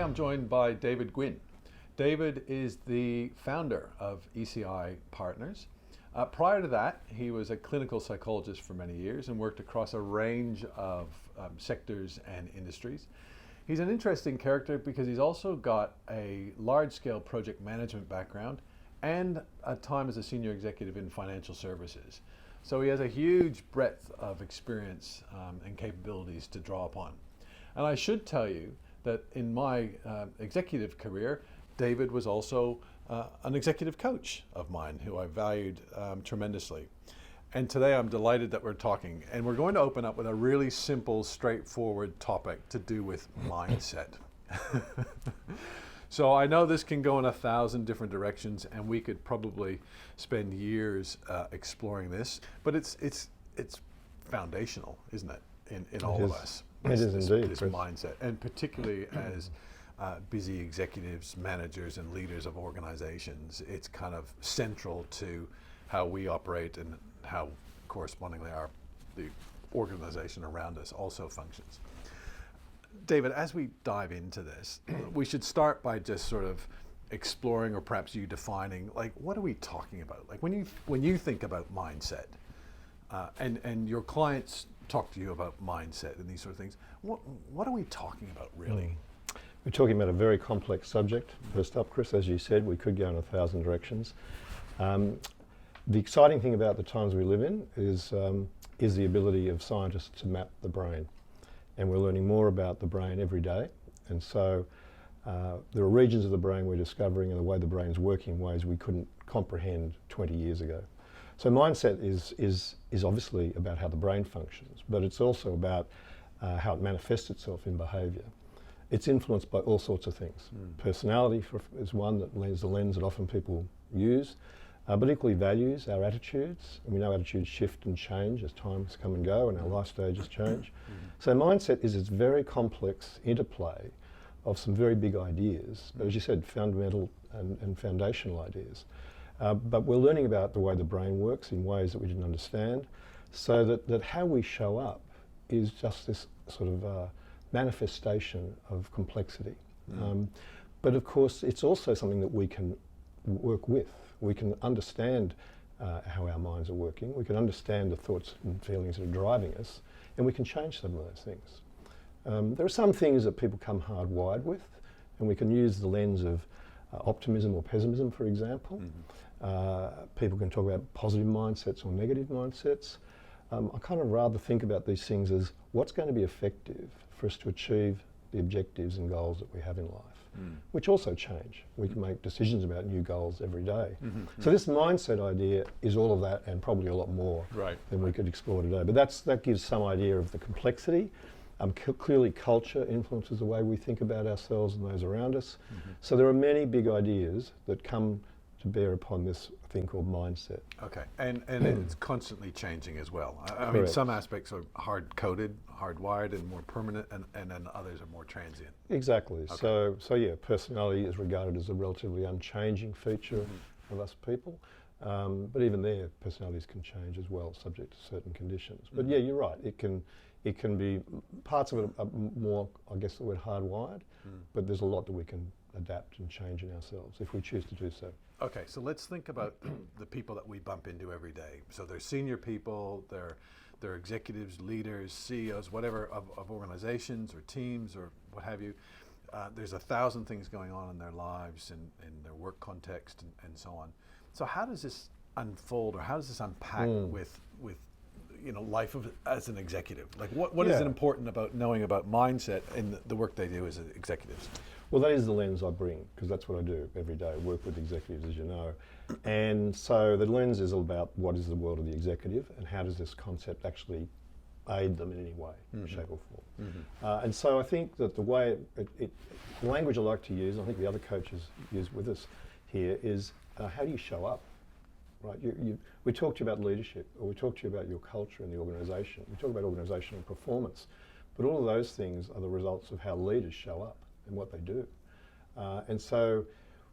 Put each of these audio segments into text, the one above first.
I'm joined by David Gwynne. David is the founder of ECI Partners. Prior to that, he was a clinical psychologist for many years and worked across a range of sectors and industries. He's an interesting character because he's also got a large-scale project management background and a time as a senior executive in financial services. So he has a huge breadth of experience and capabilities to draw upon. And I should tell you that in my executive career, David was also an executive coach of mine who I valued tremendously. And today I'm delighted that we're talking, and we're going to open up with a really simple, straightforward topic to do with mindset. So I know this can go in 1,000 different directions, and we could probably spend years exploring this, but it's foundational, isn't it, in all of us? It is indeed. This mindset, and particularly as busy executives, managers, and leaders of organizations, it's kind of central to how we operate and how correspondingly the organization around us also functions. David, as we dive into this, we should start by just sort of exploring, or perhaps you defining, like, what are we talking about? Like when you think about mindset, and your clients talk to you about mindset and these sort of things, what are we talking about really? We're talking about a very complex subject. First up, Chris, as you said, we could go in 1,000 directions. The exciting thing about the times we live in is the ability of scientists to map the brain. And we're learning more about the brain every day. And so there are regions of the brain we're discovering and the way the brain's working in ways we couldn't comprehend 20 years ago. So mindset is obviously about how the brain functions, but it's also about how it manifests itself in behaviour. It's influenced by all sorts of things. Personality is one that is the lens that often people use, but equally values, our attitudes. And we know attitudes shift and change as times come and go and our life stages change. So mindset is this very complex interplay of some very big ideas, but as you said, fundamental and foundational ideas. But we're learning about the way the brain works in ways that we didn't understand, so that how we show up is just this sort of manifestation of complexity. But of course, it's also something that we can work with. We can understand how our minds are working. We can understand the thoughts and feelings that are driving us, and we can change some of those things. There are some things that people come hardwired with, and we can use the lens of optimism or pessimism, for example. People can talk about positive mindsets or negative mindsets. I kind of rather think about these things as what's going to be effective for us to achieve the objectives and goals that we have in life, which also change. We can make decisions about new goals every day. So this mindset idea is all of that and probably a lot more than we could explore today. But that gives some idea of the complexity. Clearly culture influences the way we think about ourselves and those around us. So there are many big ideas that come to bear upon this thing called mindset. Okay, and it's constantly changing as well. I mean, some aspects are hard-coded, hardwired, and more permanent, and then others are more transient. Exactly. Okay. So yeah, personality is regarded as a relatively unchanging feature of us people. But even there, personalities can change as well, subject to certain conditions. But yeah, you're right. It can be, parts of it are more, I guess the word hardwired, but there's a lot that we can adapt and change in ourselves if we choose to do so. Okay, so let's think about the people that we bump into every day. So they're senior people, they're executives, leaders, CEOs, whatever, of organizations or teams or what have you. There's 1,000 things going on in their lives and in their work context and so on. So how does this unfold, or how does this unpack with life as an executive? Like what is it important about knowing about mindset in the work they do as executives? Well, that is the lens I bring, because that's what I do every day. I work with executives, as you know. And so the lens is all about what is the world of the executive and how does this concept actually aid them in any way, shape or form. And so I think that the way, the language I like to use, and I think the other coaches use with us here, is how do you show up? Right? We talk to you about leadership, or we talk to you about your culture in the organisation. We talk about organisational performance. But all of those things are the results of how leaders show up and what they do. And so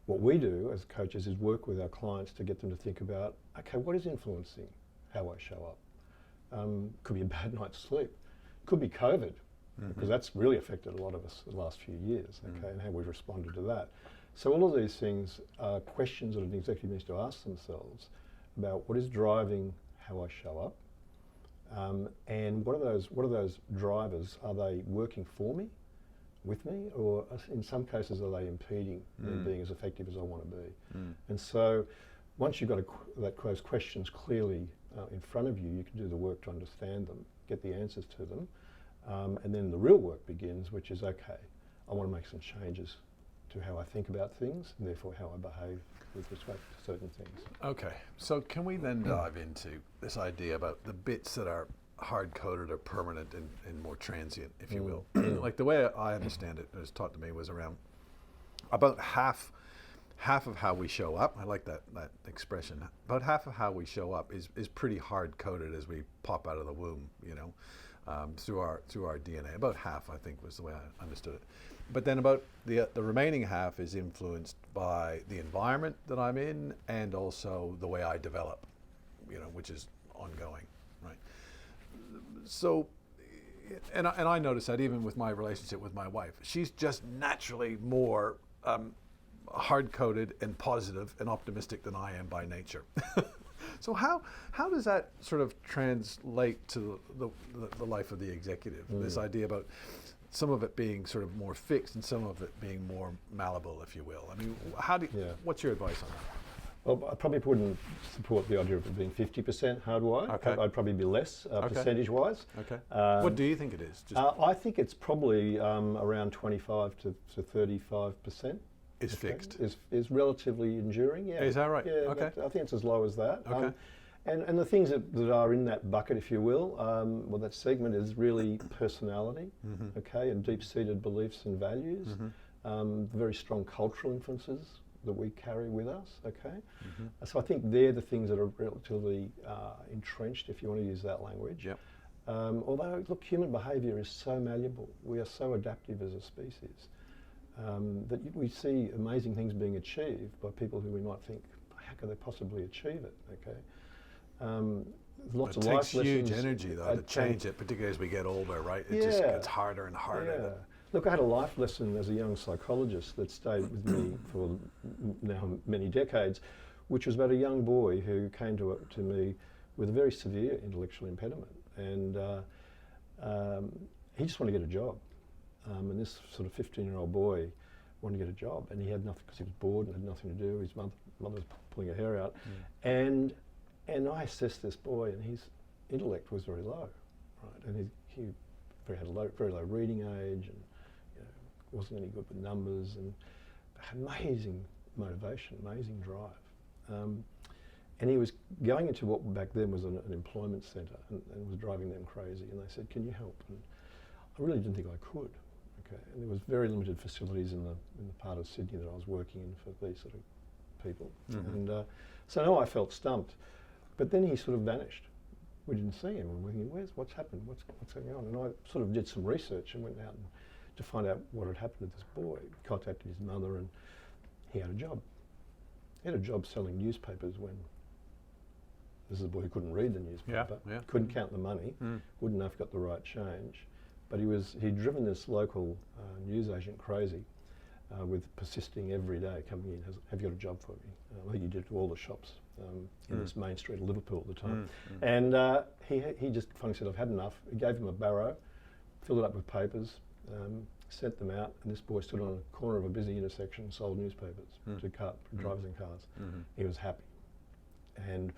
what we do as coaches is work with our clients to get them to think about, okay, what is influencing how I show up? Could be a bad night's sleep. Could be COVID. because that's really affected a lot of us the last few years, okay, and how we've responded to that. So all of these things are questions that an executive needs to ask themselves about what is driving how I show up, and what are those drivers? Are they working for me, with me, or in some cases are they impeding me being as effective as I want to be? And so once you've got those questions clearly in front of you, you can do the work to understand them, get the answers to them, and then the real work begins, which is, okay, I want to make some changes to how I think about things, and therefore how I behave with respect to certain things. Okay, so can we then dive into this idea about the bits that are hard-coded or permanent and more transient, if you will? Like the way I understand it, was taught to me, was around about half of how we show up. I like that expression. About half of how we show up is pretty hard-coded as we pop out of the womb, you know, through our DNA. About half, I think, was the way I understood it. But then about the remaining half is influenced by the environment that I'm in, and also the way I develop, you know, which is ongoing, right? So, and I notice that even with my relationship with my wife, she's just naturally more hard-coded and positive and optimistic than I am by nature. So how does that sort of translate to the life of the executive? This idea about some of it being sort of more fixed and some of it being more malleable, if you will. I mean, what's your advice on that? Well, I probably wouldn't support the idea of it being 50% hardwired. Okay. I'd probably be less percentage-wise. Okay. What do you think it is? I think it's probably around 25 to 35%. Is fixed. Is relatively enduring. Yeah. Is that right? Yeah. Okay. I think it's as low as that. Okay. And the things that are in that bucket, if you will, well, that segment is really personality, okay, and deep-seated beliefs and values, very strong cultural influences that we carry with us, okay. So I think they're the things that are relatively entrenched, if you want to use that language. Yep. Although, look, human behaviour is so malleable. We are so adaptive as a species that we see amazing things being achieved by people who we might think, how could they possibly achieve it, okay. Lots of life lessons. It takes huge energy, though, to change it, particularly as we get older, right? It just gets harder and harder. Yeah. Look, I had a life lesson as a young psychologist that stayed with me for now many decades, which was about a young boy who came to me with a very severe intellectual impediment, and he just wanted to get a job. And this sort of 15-year-old boy wanted to get a job, and he had nothing because he was bored and had nothing to do. His mother was pulling her hair out, and I assessed this boy, and his intellect was very low, right? And he had a very low reading age, and wasn't any good with numbers, and amazing motivation, amazing drive. And he was going into what back then was an employment centre, and was driving them crazy. And they said, "Can you help?" And I really didn't think I could. Okay, and there was very limited facilities in the part of Sydney that I was working in for these sort of people, and so now I felt stumped. But then he sort of vanished. We didn't see him. We're thinking, what's happened? What's going on? And I sort of did some research and went out to find out what had happened to this boy. Contacted his mother, and he had a job. He had a job selling newspapers when this is a boy who couldn't read the newspaper, couldn't count the money, wouldn't know if he got the right change. But he'd driven this local newsagent crazy with persisting every day, coming in, have you got a job for me? I think he did to all the shops in this main street of Liverpool at the time. And he just finally said, I've had enough. He gave him a barrow, filled it up with papers, sent them out, and this boy stood on a corner of a busy intersection, sold newspapers to drivers in cars. He was happy, and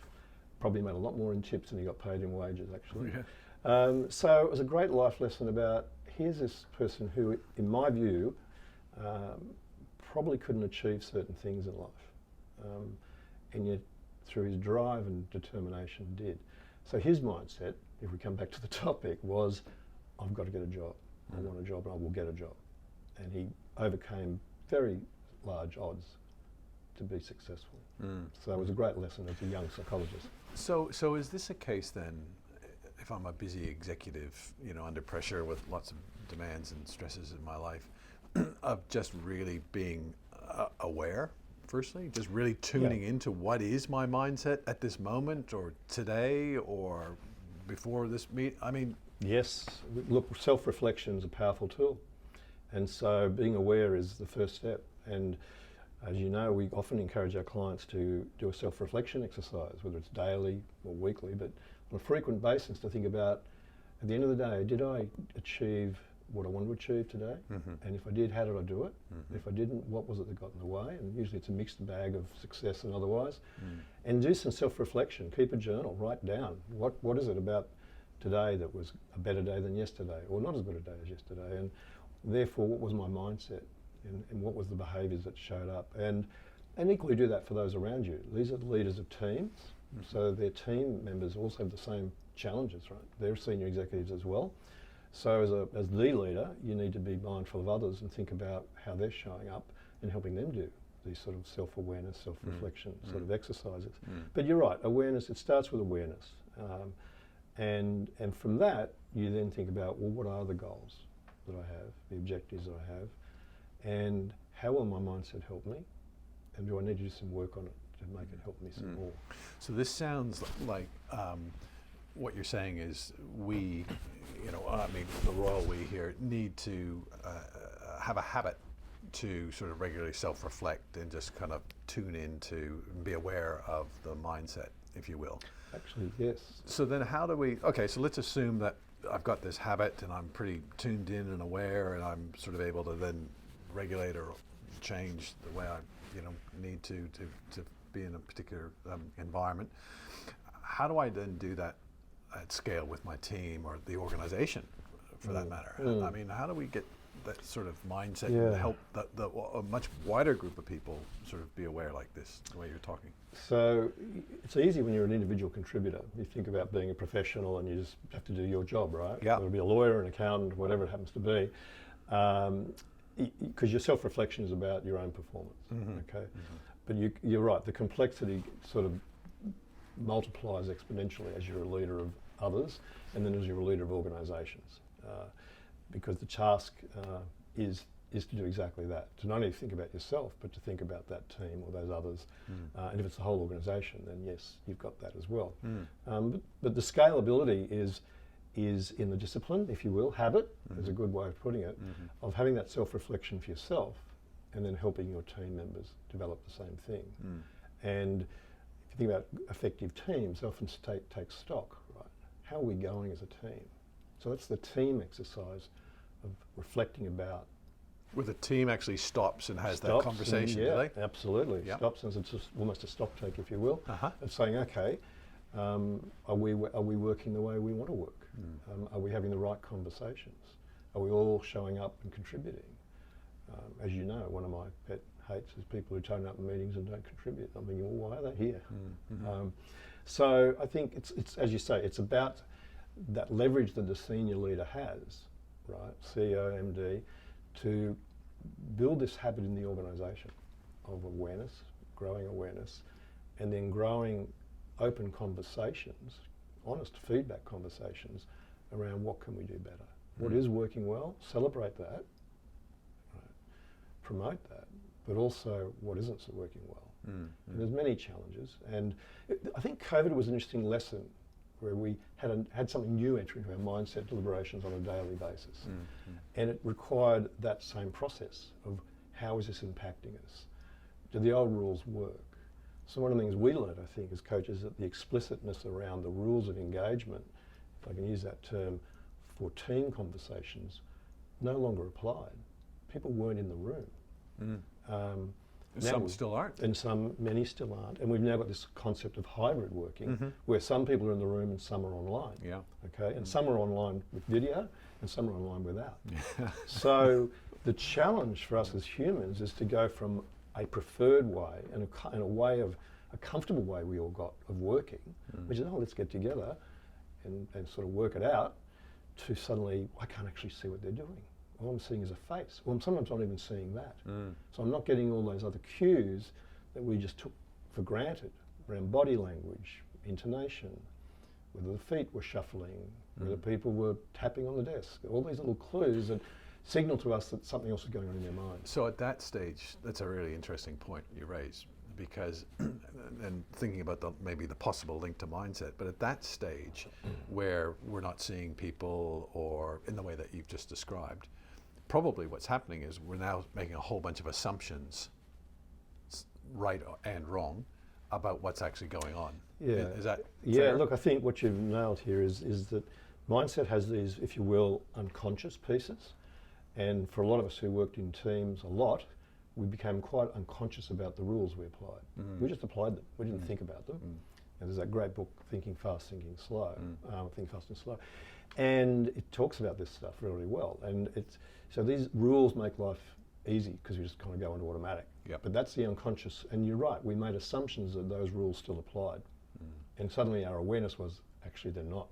probably made a lot more in tips than he got paid in wages, actually. So it was a great life lesson about, here's this person who, in my view, probably couldn't achieve certain things in life, and yet through his drive and determination did. So his mindset, if we come back to the topic, was, I've got to get a job. I want a job and I will get a job. And he overcame very large odds to be successful. So it was a great lesson as a young psychologist. So is this a case then, if I'm a busy executive, under pressure with lots of demands and stresses in my life, of just really being aware, firstly, just really tuning into what is my mindset at this moment, or today, or before this meet? I mean, Yes, look, self-reflection is a powerful tool, and so being aware is the first step. And as you know, we often encourage our clients to do a self-reflection exercise, whether it's daily or weekly, but on a frequent basis to think about, at the end of the day, did I achieve what I wanted to achieve today? And if I did, how did I do it? If I didn't, what was it that got in the way? And usually it's a mixed bag of success and otherwise. And do some self-reflection, keep a journal, write down what is it about today that was a better day than yesterday, or not as good a day as yesterday, and therefore what was my mindset, and what was the behaviours that showed up, and equally do that for those around you. These are the leaders of teams, so their team members also have the same challenges, right? They're senior executives as well. So as the leader, you need to be mindful of others and think about how they're showing up and helping them do these sort of self-awareness, self-reflection sort of exercises. But you're right, awareness, it starts with awareness. And from that, you then think about, well, what are the goals that I have, the objectives that I have, and how will my mindset help me? And do I need to do some work on it to make it help me some more? So this sounds like what you're saying is we, the royal we here, need to have a habit to sort of regularly self-reflect and just kind of tune into and be aware of the mindset, if you will. Actually, yes. So then how do we, so let's assume that I've got this habit and I'm pretty tuned in and aware, and I'm sort of able to then regulate or change the way I need to be in a particular environment. How do I then do that at scale with my team or the organization, for that matter? I mean, how do we get that sort of mindset and help a much wider group of people sort of be aware like this, the way you're talking? So it's easy when you're an individual contributor. You think about being a professional and you just have to do your job, right? Yeah. Whether it be a lawyer, an accountant, whatever it happens to be. Because your self-reflection is about your own performance, okay? But you're right, the complexity sort of multiplies exponentially as you're a leader of others, and then as you're a leader of organisations. Because the task is to do exactly that, to not only think about yourself, but to think about that team or those others. And if it's the whole organisation, then yes, you've got that as well. But the scalability is in the discipline, if you will, habit is a good way of putting it, of having that self-reflection for yourself and then helping your team members develop the same thing. And if you think about effective teams, they often take stock, right? How are we going as a team? So that's the team exercise of reflecting about. Where the team actually stops and has that conversation, do they? Absolutely. Yep. Stops, and it's just almost a stock take, if you will, of saying, okay, are we working the way we want to work? Are we having the right conversations? Are we all showing up and contributing? As you know, one of my pet hates is people who turn up in meetings and don't contribute. I'm thinking, well, why are they here? So I think it's as you say, it's about that leverage that the senior leader has, right, CEO, MD, to build this habit in the organisation of awareness, growing awareness, and then growing open conversations, honest feedback conversations around what can we do better. What is working well, celebrate that, right, promote that, but also what isn't so working well. And there's many challenges, and I think COVID was an interesting lesson where we had something new enter into our mindset deliberations on a daily basis. And it required that same process of how is this impacting us? Do the old rules work? So one of the things we learned, I think, as coaches, that the explicitness around the rules of engagement, if I can use that term, for team conversations, no longer applied. People weren't in the room. Some still aren't. And many still aren't. And we've now got this concept of hybrid working, where some people are in the room and some are online. Yeah. Okay, and some are online with video and some are online without. So the challenge for us as humans is to go from a preferred way and a comfortable way we all got of working, which is, let's get together and sort of work it out, to suddenly, I can't actually see what they're doing. All I'm seeing is a face. Well, I'm sometimes not even seeing that. So I'm not getting all those other cues that we just took for granted around body language, intonation, whether the feet were shuffling, whether people were tapping on the desk, all these little clues that signal to us that something else is going on in their mind. So at that stage, that's a really interesting point you raise, because, and thinking about maybe the possible link to mindset, but at that stage where we're not seeing people or in the way that you've just described, probably what's happening is we're now making a whole bunch of assumptions, right and wrong, about what's actually going on. Yeah. Is that Yeah, fair? look, I think what you've nailed here is that mindset has these, if you will, unconscious pieces. And for a lot of us who worked in teams a lot, we became quite unconscious about the rules we applied. We just applied them. We didn't think about them. And there's that great book, Thinking Fast, Thinking Slow, Think Fast and Slow. And it talks about this stuff really well. And so these rules make life easy because we just kind of go into automatic. Yep. But that's the unconscious, and you're right, we made assumptions that those rules still applied. And suddenly our awareness was, actually they're not.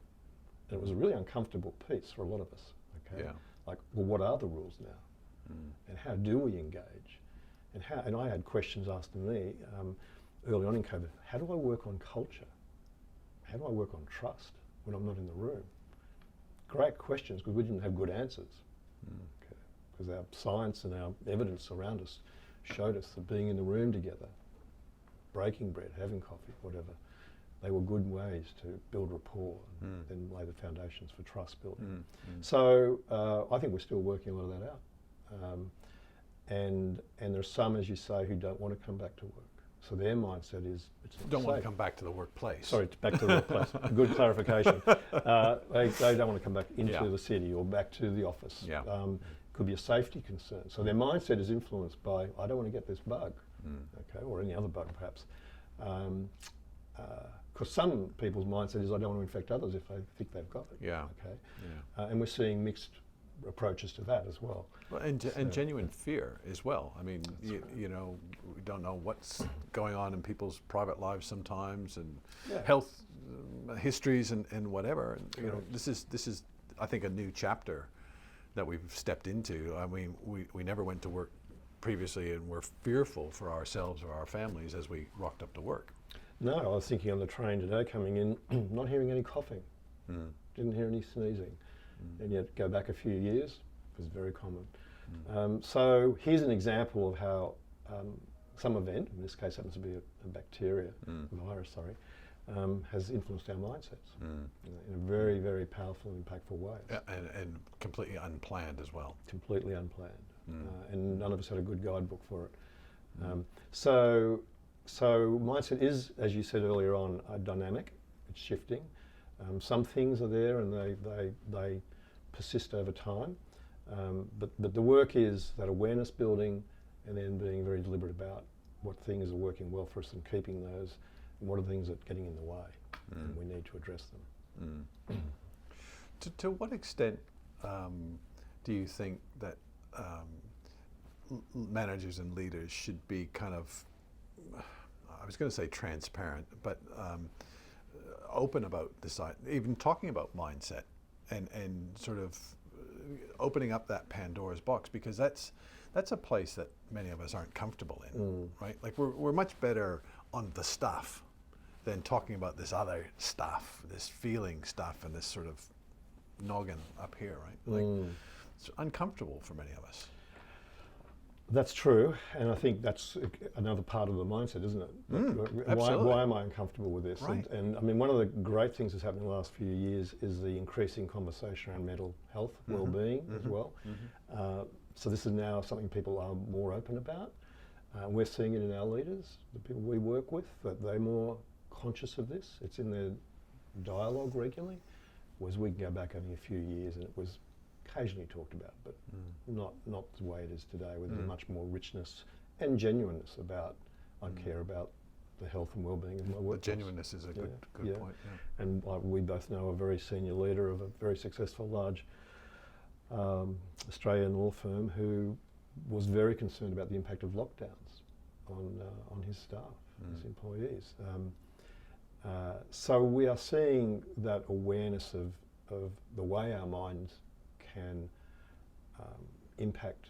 And it was a really uncomfortable piece for a lot of us. Okay. Yeah. Like, well, what are the rules now? And how do we engage? And I had questions asked to me early on in COVID. How do I work on culture? How do I work on trust when I'm not in the room? Great questions, because we didn't have good answers. Because our science and our evidence around us showed us that being in the room together, breaking bread, having coffee, whatever, they were good ways to build rapport and then lay the foundations for trust building. So I think we're still working a lot of that out. And there's some, as you say, who don't want to come back to work. So their mindset is, it's not Don't safe. want to come back to the workplace. Sorry, back to the workplace. Good clarification. They don't want to come back into the city or back to the office. Yeah. Could be a safety concern. So their mindset is influenced by, I don't want to get this bug, okay, or any other bug perhaps. Because some people's mindset is, I don't want to infect others if they think they've got it. Yeah. Okay. Yeah. And we're seeing mixed approaches to that as well. Well, and genuine fear as well. I mean, you know, we don't know what's going on in people's private lives sometimes, and health histories and whatever. And, you know, this is I think a new chapter that we've stepped into. I mean, we never went to work previously and were fearful for ourselves or our families as we rocked up to work. No, I was thinking on the train today coming in, not hearing any coughing, didn't hear any sneezing, and yet go back a few years, it was very common. So here's an example of how some event, in this case happens to be a bacteria, a virus, sorry, has influenced our mindsets in a very, very powerful and impactful way. And completely unplanned as well. Completely unplanned. And none of us had a good guidebook for it. So mindset is, as you said earlier on, dynamic. It's shifting. Some things are there and they persist over time. But the work is that awareness building and then being very deliberate about what things are working well for us and keeping those, and what are the things that are getting in the way, and we need to address them. To what extent do you think that managers and leaders should be kind of, I was going to say transparent, but open about this, even talking about mindset and sort of opening up that Pandora's box, because that's a place that many of us aren't comfortable in, right? Like we're much better on the stuff than talking about this other stuff, this feeling stuff, and this sort of noggin up here, right? Like it's uncomfortable for many of us. That's true, and I think that's another part of the mindset, isn't it? Why am I uncomfortable with this? Right. And I mean, one of the great things that's happened in the last few years is the increasing conversation around mental health, well-being as well. So this is now something people are more open about. We're seeing it in our leaders, the people we work with, that they're more conscious of this. It's in their dialogue regularly, whereas we can go back only a few years and it was occasionally talked about, but not the way it is today, with much more richness and genuineness about, I care about the health and well-being of my work. The genuineness is a good point. Yeah. And we both know a very senior leader of a very successful large Australian law firm who was very concerned about the impact of lockdowns on his staff, his employees. So we are seeing that awareness of the way our minds can impact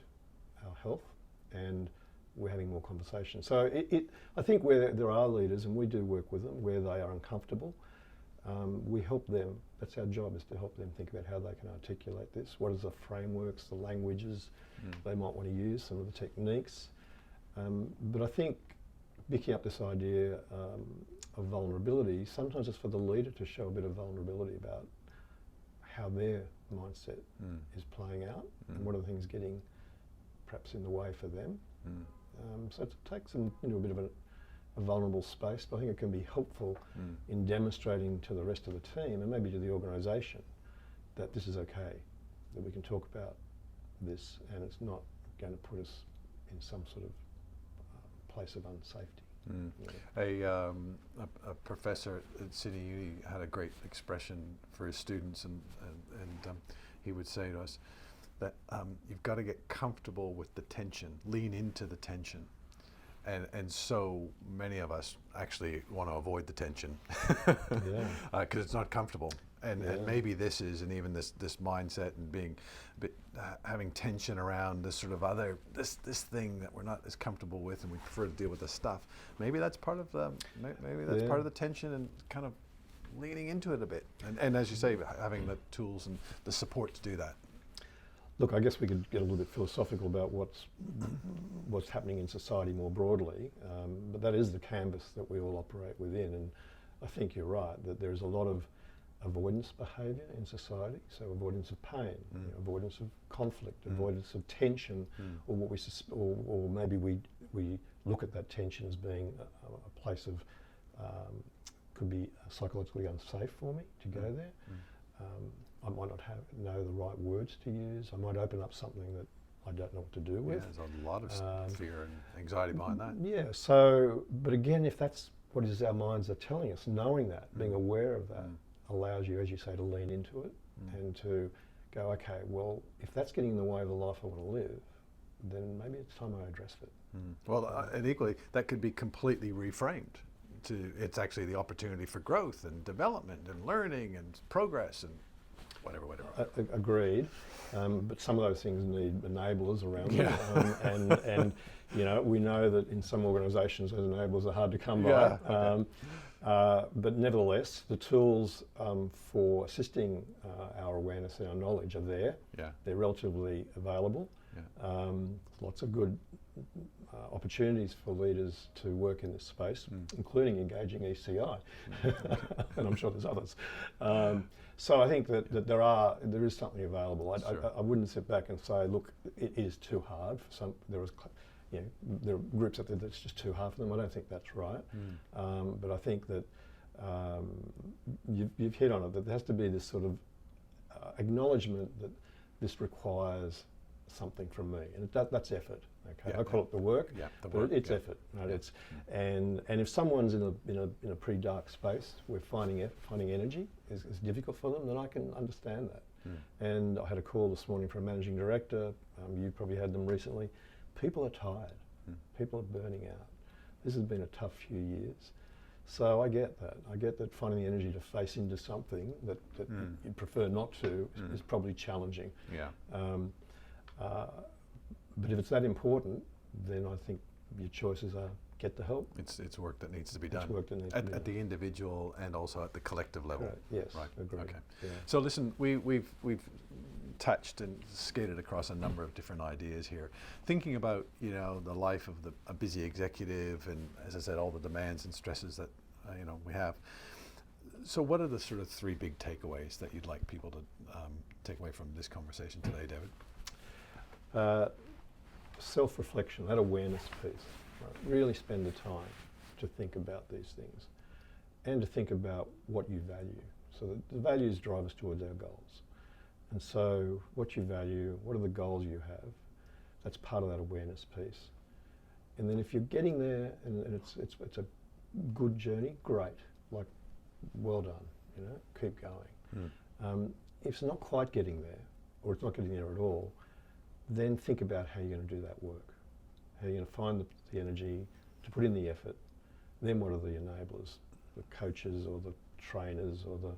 our health, and we're having more conversations. So I think where there are leaders, and we do work with them, where they are uncomfortable, we help them. That's our job, is to help them think about how they can articulate this. What is the frameworks, the languages they might want to use, some of the techniques. But I think picking up this idea of vulnerability, sometimes it's for the leader to show a bit of vulnerability about how their mindset is playing out and what are the things getting perhaps in the way for them. So it takes them into a bit of a vulnerable space, but I think it can be helpful in demonstrating to the rest of the team and maybe to the organisation that this is okay, that we can talk about this and it's not going to put us in some sort of place of unsafety. Yeah. A professor at Sydney Uni had a great expression for his students, and he would say to us that you've got to get comfortable with the tension, lean into the tension. And so many of us actually want to avoid the tension because it's not comfortable. And maybe this is, and even this mindset and being a bit, having tension around this sort of other, this thing that we're not as comfortable with, and we prefer to deal with this stuff. Maybe that's part of the, part of the tension, and kind of leaning into it a bit. And as you say, having the tools and the support to do that. Look, I guess we could get a little bit philosophical about what's happening in society more broadly, but that is the canvas that we all operate within. And I think you're right that there's a lot of avoidance behaviour in society. So avoidance of pain, avoidance of conflict, avoidance of tension, or what or maybe we look at that tension as being a place of could be psychologically unsafe for me to go there. I might not know the right words to use. I might open up something that I don't know what to do with. Yeah, there's a lot of fear and anxiety behind that. Yeah, so, but again, if that's what it is our minds are telling us, knowing that, being aware of that, allows you, as you say, to lean into it and to go, okay, well, if that's getting in the way of the life I want to live, then maybe it's time I address it. Well, and equally, that could be completely reframed. It's actually the opportunity for growth and development and learning and progress and whatever. Agreed, but some of those things need enablers around them, and you know, we know that in some organisations those enablers are hard to come by. But nevertheless, the tools for assisting our awareness and our knowledge are there. They're relatively available. Lots of good opportunities for leaders to work in this space, including engaging ECI, and I'm sure there's others. So I think that there is something available. I wouldn't sit back and say, look, it is too hard for some. There are groups out there that's just too hard for them. I don't think that's right. But I think that you've hit on it, that there has to be this sort of acknowledgement that this requires something from me, and that's effort. Okay, I call it the work, but it's effort. Right? And if someone's in a pretty dark space where finding energy is difficult for them, then I can understand that. And I had a call this morning from a managing director. You probably had them recently. People are tired. People are burning out. This has been a tough few years. So I get that. I get that finding the energy to face into something that you prefer not to is probably challenging. But if it's that important, then I think your choices are get the help. It's work that needs to be done. It's work that needs to be done. At the individual and also at the collective level. Right. Yes. Right. Agreed. Okay. Yeah. So listen, we've touched and skated across a number of different ideas here, thinking about the life of a busy executive, and as I said, all the demands and stresses that we have. So what are the sort of three big takeaways that you'd like people to take away from this conversation today, David? Self-reflection, that awareness piece. Right? Really spend the time to think about these things and to think about what you value. So that the values drive us towards our goals. And so what you value, what are the goals you have, that's part of that awareness piece. And then if you're getting there and it's a good journey, great, like well done, keep going. If it's not quite getting there, or it's not getting there at all, then think about how you're going to do that work. How you're going to find the energy to put in the effort. Then what are the enablers, the coaches or the trainers or the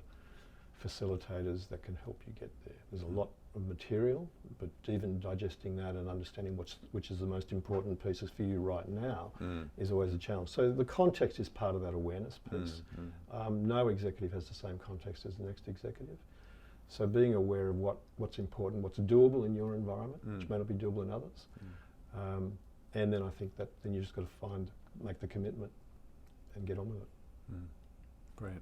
facilitators that can help you get there. There's a lot of material, but even digesting that and understanding which is the most important pieces for you right now is always a challenge. So the context is part of that awareness piece. No executive has the same context as the next executive. So being aware of what's important, what's doable in your environment, which may not be doable in others, And then I think that then you just got to make the commitment and get on with it. Great.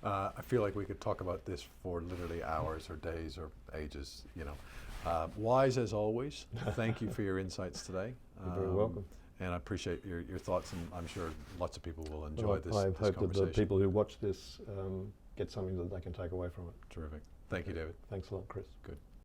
I feel like we could talk about this for literally hours or days or ages, you know. Wise as always. Thank you for your insights today. You're very welcome. And I appreciate your thoughts, and I'm sure lots of people will enjoy Well, this I hope conversation. that the people who watch this get something that they can take away from it. Terrific. Thank you, David. Thanks a lot, Chris. Good.